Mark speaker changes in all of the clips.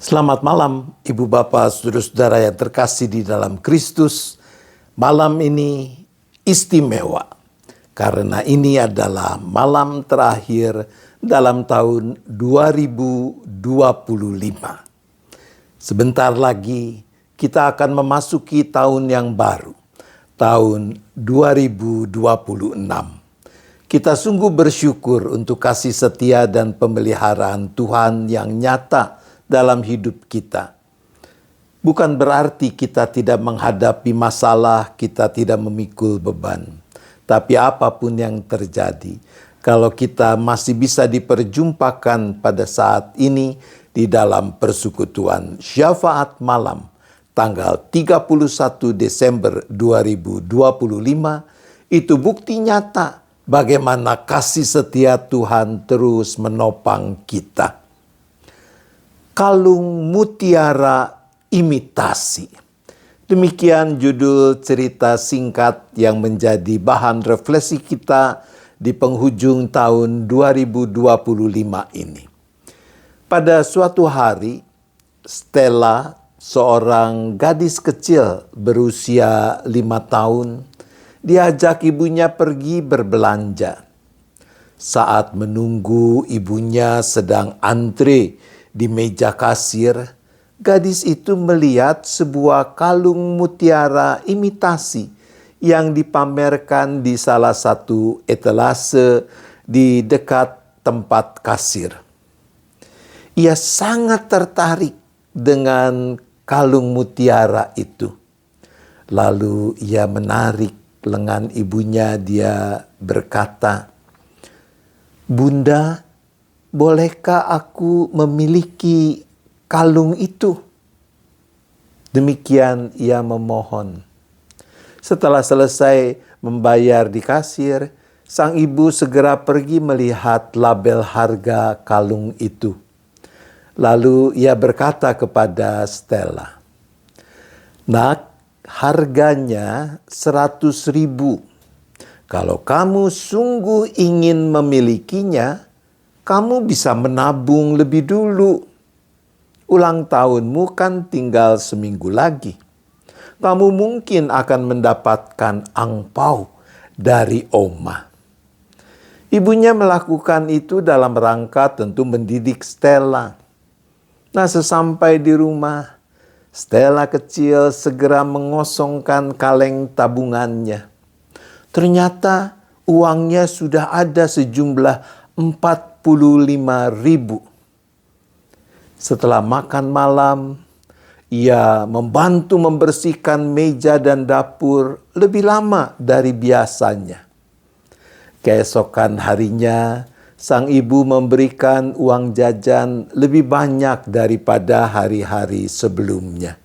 Speaker 1: Selamat malam, Ibu Bapak, Saudara-saudara yang terkasih di dalam Kristus. Malam ini istimewa, karena ini adalah malam terakhir dalam tahun 2025. Sebentar lagi kita akan memasuki tahun yang baru, tahun 2026. Kita sungguh bersyukur untuk kasih setia dan pemeliharaan Tuhan yang nyata dalam hidup kita. Bukan berarti kita tidak menghadapi masalah, kita tidak memikul beban. Tapi apapun yang terjadi, kalau kita masih bisa diperjumpakan pada saat ini di dalam persekutuan syafaat malam, tanggal 31 Desember 2025, itu bukti nyata bagaimana kasih setia Tuhan terus menopang kita. Kalung mutiara imitasi. Demikian judul cerita singkat yang menjadi bahan refleksi kita di penghujung tahun 2025 ini. Pada suatu hari, Stella, seorang gadis kecil berusia 5 tahun, diajak ibunya pergi berbelanja. Saat menunggu ibunya sedang antre di meja kasir, gadis itu melihat sebuah kalung mutiara imitasi yang dipamerkan di salah satu etalase di dekat tempat kasir. Ia sangat tertarik dengan kalung mutiara itu. Lalu ia menarik lengan ibunya, dia berkata, "Bunda, bolehkah aku memiliki kalung itu?" Demikian ia memohon. Setelah selesai membayar di kasir, sang ibu segera pergi melihat label harga kalung itu. Lalu ia berkata kepada Stella, "Nak, harganya 100.000. Kalau kamu sungguh ingin memilikinya, kamu bisa menabung lebih dulu. Ulang tahunmu kan tinggal seminggu lagi. Kamu mungkin akan mendapatkan angpau dari Oma." Ibunya melakukan itu dalam rangka tentu mendidik Stella. Nah, sesampai di rumah, Stella kecil segera mengosongkan kaleng tabungannya. Ternyata uangnya sudah ada sejumlah 45.000. Setelah makan malam, ia membantu membersihkan meja dan dapur lebih lama dari biasanya. Keesokan harinya, sang ibu memberikan uang jajan lebih banyak daripada hari-hari sebelumnya.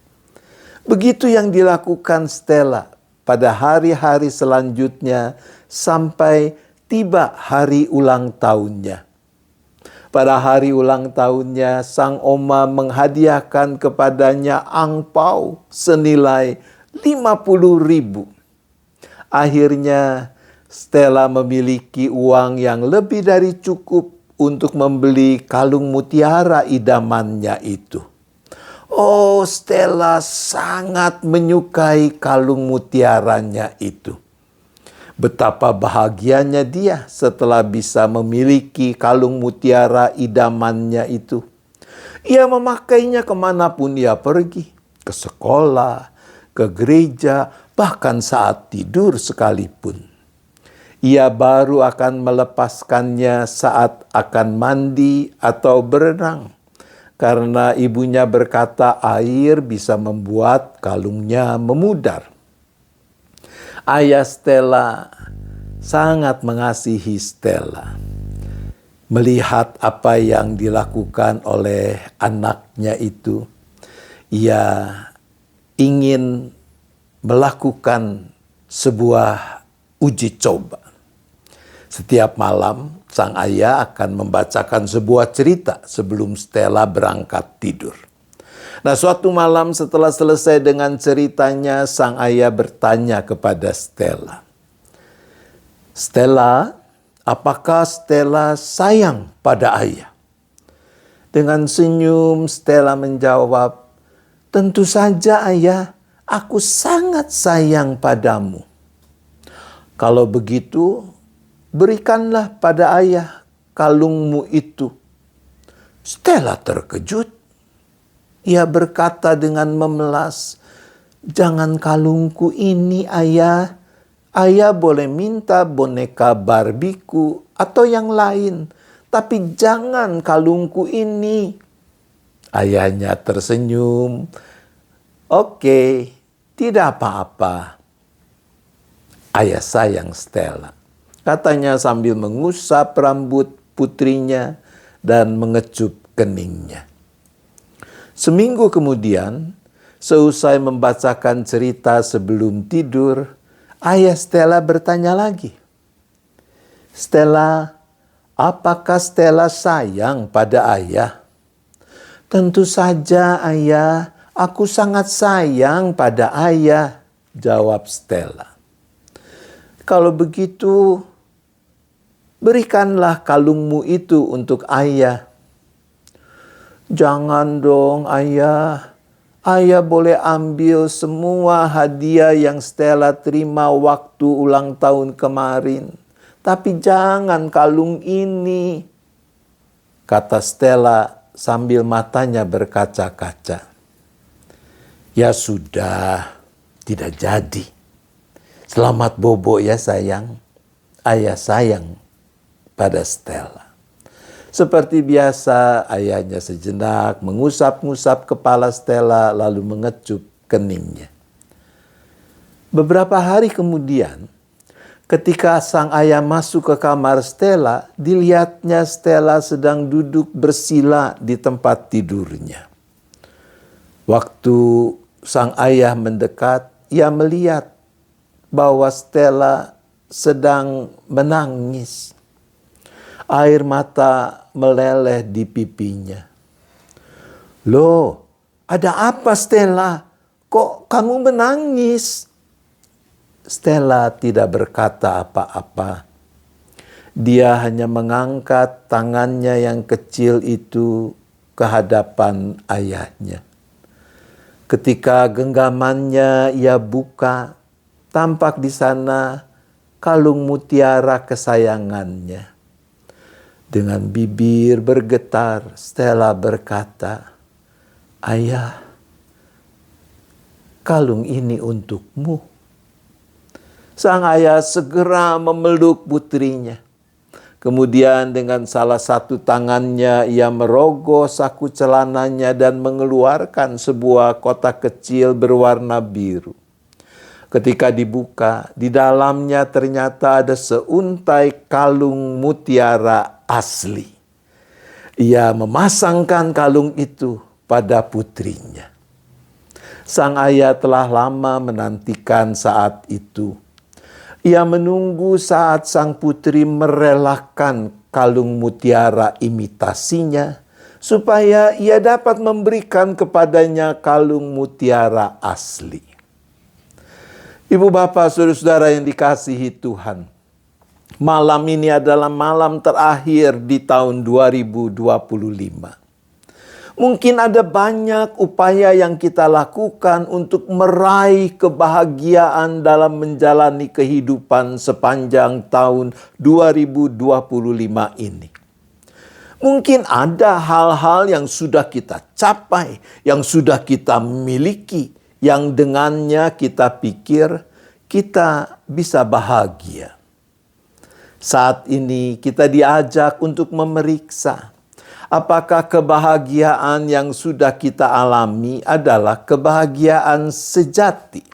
Speaker 1: Begitu yang dilakukan Stella pada hari-hari selanjutnya sampai tiba hari ulang tahunnya. Pada hari ulang tahunnya, sang oma menghadiahkan kepadanya angpau senilai 50.000. Akhirnya, Stella memiliki uang yang lebih dari cukup untuk membeli kalung mutiara idamannya itu. Oh, Stella sangat menyukai kalung mutiaranya itu. Betapa bahagianya dia setelah bisa memiliki kalung mutiara idamannya itu. Ia memakainya kemanapun ia pergi, ke sekolah, ke gereja, bahkan saat tidur sekalipun. Ia baru akan melepaskannya saat akan mandi atau berenang, karena ibunya berkata air bisa membuat kalungnya memudar. Ayah Stella sangat mengasihi Stella. Melihat apa yang dilakukan oleh anaknya itu, ia ingin melakukan sebuah uji coba. Setiap malam, sang ayah akan membacakan sebuah cerita sebelum Stella berangkat tidur. Nah, suatu malam setelah selesai dengan ceritanya, sang ayah bertanya kepada Stella, "Stella, apakah Stella sayang pada ayah?" Dengan senyum Stella menjawab, "Tentu saja ayah, aku sangat sayang padamu." "Kalau begitu, berikanlah pada ayah kalungmu itu." Stella terkejut. Ia berkata dengan memelas, "Jangan kalungku ini ayah. Ayah boleh minta boneka Barbiku atau yang lain, tapi jangan kalungku ini." Ayahnya tersenyum. "Oke, tidak apa-apa. Ayah sayang Stella," katanya sambil mengusap rambut putrinya dan mengecup keningnya. Seminggu kemudian, seusai membacakan cerita sebelum tidur, ayah Stella bertanya lagi, "Stella, apakah Stella sayang pada ayah?" "Tentu saja ayah, aku sangat sayang pada ayah," jawab Stella. "Kalau begitu, berikanlah kalungmu itu untuk ayah." "Jangan dong ayah. Ayah boleh ambil semua hadiah yang Stella terima waktu ulang tahun kemarin. Tapi jangan kalung ini," kata Stella sambil matanya berkaca-kaca. "Ya sudah, tidak jadi. Selamat bobo ya sayang." Ayah sayang pada Stella. Seperti biasa, ayahnya sejenak mengusap-ngusap kepala Stella lalu mengecup keningnya. Beberapa hari kemudian, ketika sang ayah masuk ke kamar Stella, dilihatnya Stella sedang duduk bersila di tempat tidurnya. Waktu sang ayah mendekat, ia melihat bahwa Stella sedang menangis. Air mata meleleh di pipinya. "Loh, ada apa Stella? Kok kamu menangis?" Stella tidak berkata apa-apa. Dia hanya mengangkat tangannya yang kecil itu ke hadapan ayahnya. Ketika genggamannya ia buka, tampak di sana kalung mutiara kesayangannya. Dengan bibir bergetar, Stella berkata, "Ayah, kalung ini untukmu." Sang ayah segera memeluk putrinya. Kemudian dengan salah satu tangannya ia merogoh saku celananya dan mengeluarkan sebuah kotak kecil berwarna biru. Ketika dibuka, di dalamnya ternyata ada seuntai kalung mutiara asli. Ia memasangkan kalung itu pada putrinya. Sang ayah telah lama menantikan saat itu. Ia menunggu saat sang putri merelakan kalung mutiara imitasinya, supaya ia dapat memberikan kepadanya kalung mutiara asli. Ibu bapak saudara-saudara yang dikasihi Tuhan, malam ini adalah malam terakhir di tahun 2025. Mungkin ada banyak upaya yang kita lakukan untuk meraih kebahagiaan dalam menjalani kehidupan sepanjang tahun 2025 ini. Mungkin ada hal-hal yang sudah kita capai, yang sudah kita miliki, yang dengannya kita pikir kita bisa bahagia. Saat ini kita diajak untuk memeriksa apakah kebahagiaan yang sudah kita alami adalah kebahagiaan sejati.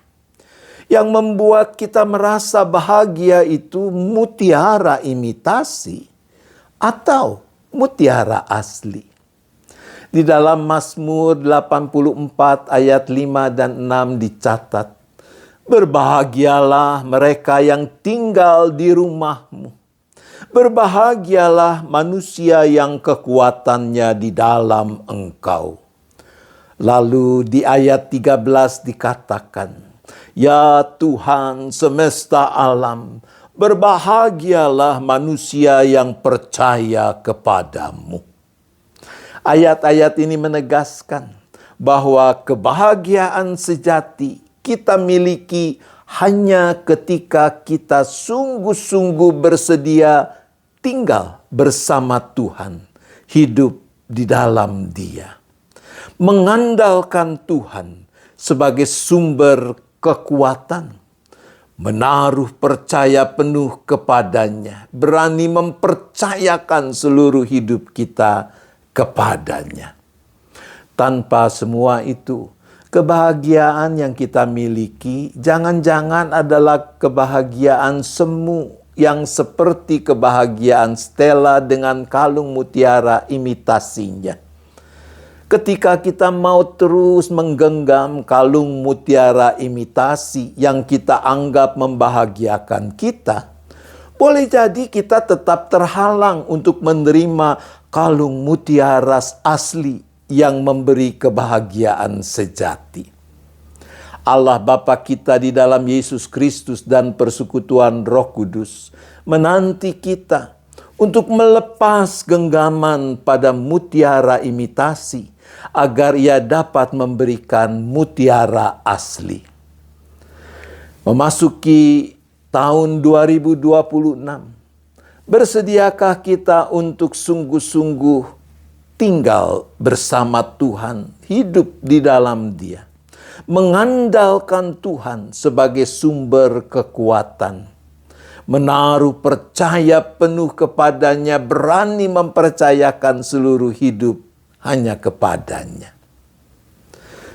Speaker 1: Yang membuat kita merasa bahagia itu mutiara imitasi atau mutiara asli. Di dalam Mazmur 84 ayat 5 dan 6 dicatat, "Berbahagialah mereka yang tinggal di rumahmu. Berbahagialah manusia yang kekuatannya di dalam Engkau." Lalu di ayat 13 dikatakan, "Ya Tuhan semesta alam, berbahagialah manusia yang percaya kepadamu." Ayat-ayat ini menegaskan bahwa kebahagiaan sejati kita miliki hanya ketika kita sungguh-sungguh bersedia tinggal bersama Tuhan, hidup di dalam Dia. Mengandalkan Tuhan sebagai sumber kekuatan, menaruh percaya penuh kepadanya, berani mempercayakan seluruh hidup kita kepadanya. Tanpa semua itu, kebahagiaan yang kita miliki jangan-jangan adalah kebahagiaan semu yang seperti kebahagiaan Stella dengan kalung mutiara imitasinya. Ketika kita mau terus menggenggam kalung mutiara imitasi yang kita anggap membahagiakan kita, boleh jadi kita tetap terhalang untuk menerima kalung mutiara asli yang memberi kebahagiaan sejati. Allah Bapa kita di dalam Yesus Kristus dan persekutuan Roh Kudus menanti kita untuk melepas genggaman pada mutiara imitasi agar Ia dapat memberikan mutiara asli. Memasuki tahun 2026, bersediakah kita untuk sungguh-sungguh tinggal bersama Tuhan, hidup di dalam Dia, mengandalkan Tuhan sebagai sumber kekuatan, menaruh percaya penuh kepadanya, berani mempercayakan seluruh hidup hanya kepadanya.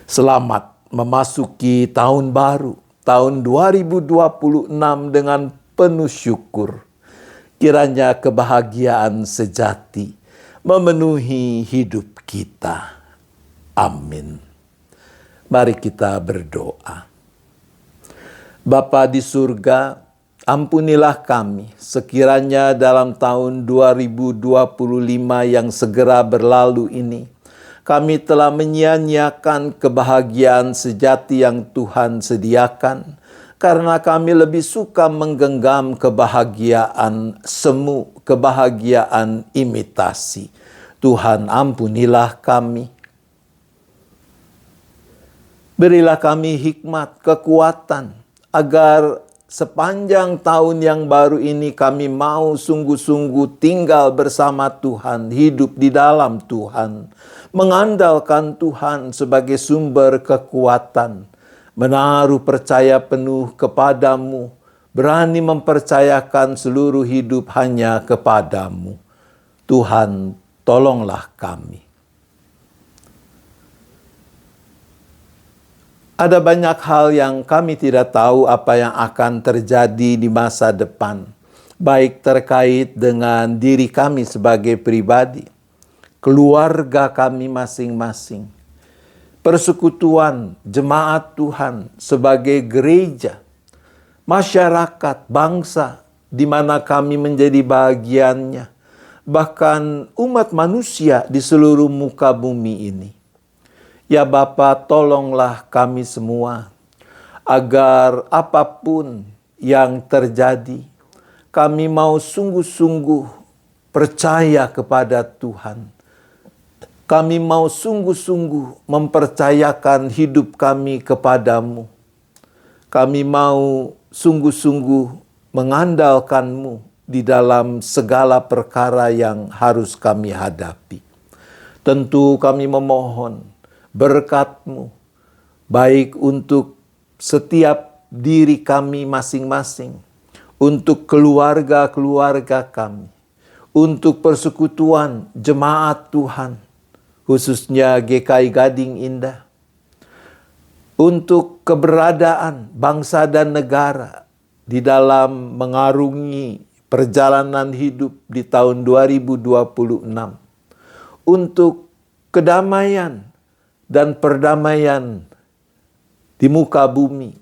Speaker 1: Selamat memasuki tahun baru, tahun 2026 dengan penuh syukur. Kiranya kebahagiaan sejati memenuhi hidup kita. Amin. Mari kita berdoa. Bapa di surga, ampunilah kami sekiranya dalam tahun 2025 yang segera berlalu ini, kami telah menyia-nyiakan kebahagiaan sejati yang Tuhan sediakan, karena kami lebih suka menggenggam kebahagiaan semu, kebahagiaan imitasi. Tuhan, ampunilah kami. Berilah kami hikmat, kekuatan, agar sepanjang tahun yang baru ini kami mau sungguh-sungguh tinggal bersama Tuhan, hidup di dalam Tuhan, mengandalkan Tuhan sebagai sumber kekuatan, menaruh percaya penuh kepadamu, berani mempercayakan seluruh hidup hanya kepadamu. Tuhan, tolonglah kami. Ada banyak hal yang kami tidak tahu apa yang akan terjadi di masa depan, baik terkait dengan diri kami sebagai pribadi, keluarga kami masing-masing, persekutuan jemaat Tuhan sebagai gereja, masyarakat, bangsa di mana kami menjadi bagiannya, bahkan umat manusia di seluruh muka bumi ini. Ya Bapa, tolonglah kami semua, agar apapun yang terjadi, kami mau sungguh-sungguh percaya kepada Tuhan. Kami mau sungguh-sungguh mempercayakan hidup kami kepadamu. Kami mau sungguh-sungguh mengandalkan-Mu di dalam segala perkara yang harus kami hadapi. Tentu kami memohon berkat-Mu, baik untuk setiap diri kami masing-masing, untuk keluarga-keluarga kami, untuk persekutuan jemaat Tuhan, khususnya GKI Gading Indah, untuk keberadaan bangsa dan negara di dalam mengarungi perjalanan hidup di tahun 2026, untuk kedamaian dan perdamaian di muka bumi,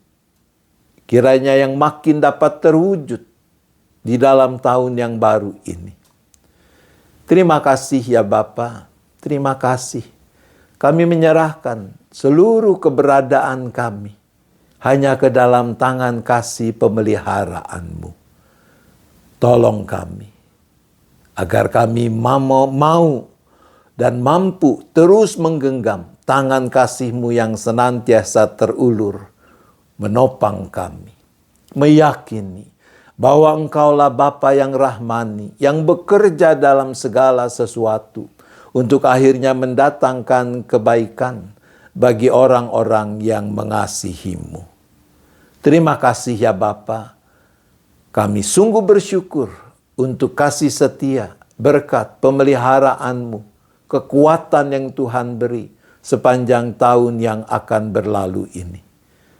Speaker 1: kiranya yang makin dapat terwujud di dalam tahun yang baru ini. Terima kasih ya Bapa, terima kasih. Kami menyerahkan seluruh keberadaan kami hanya ke dalam tangan kasih pemeliharaan-Mu. Tolong kami, agar kami mau dan mampu terus menggenggam tangan kasih-Mu yang senantiasa terulur, menopang kami, meyakini bahwa Engkaulah Bapa yang rahmani, yang bekerja dalam segala sesuatu untuk akhirnya mendatangkan kebaikan bagi orang-orang yang mengasihi-Mu. Terima kasih ya Bapa, kami sungguh bersyukur untuk kasih setia, berkat pemeliharaan-Mu, kekuatan yang Tuhan beri sepanjang tahun yang akan berlalu ini.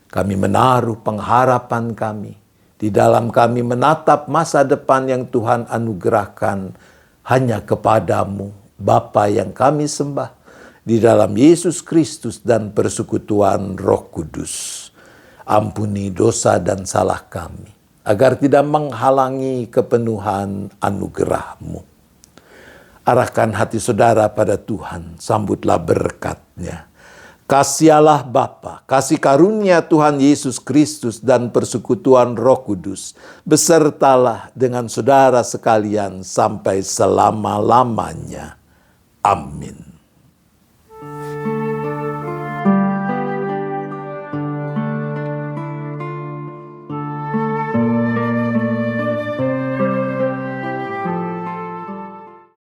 Speaker 1: Kami menaruh pengharapan kami di dalam kami menatap masa depan yang Tuhan anugerahkan hanya kepadamu, Bapa yang kami sembah, di dalam Yesus Kristus dan persekutuan Roh Kudus. Ampuni dosa dan salah kami, agar tidak menghalangi kepenuhan anugerah-Mu. Arahkan hati saudara pada Tuhan, sambutlah berkat-Nya. Kasih Allah Bapa, kasih karunia Tuhan Yesus Kristus dan persekutuan Roh Kudus besertalah dengan saudara sekalian sampai selama-lamanya. Amin.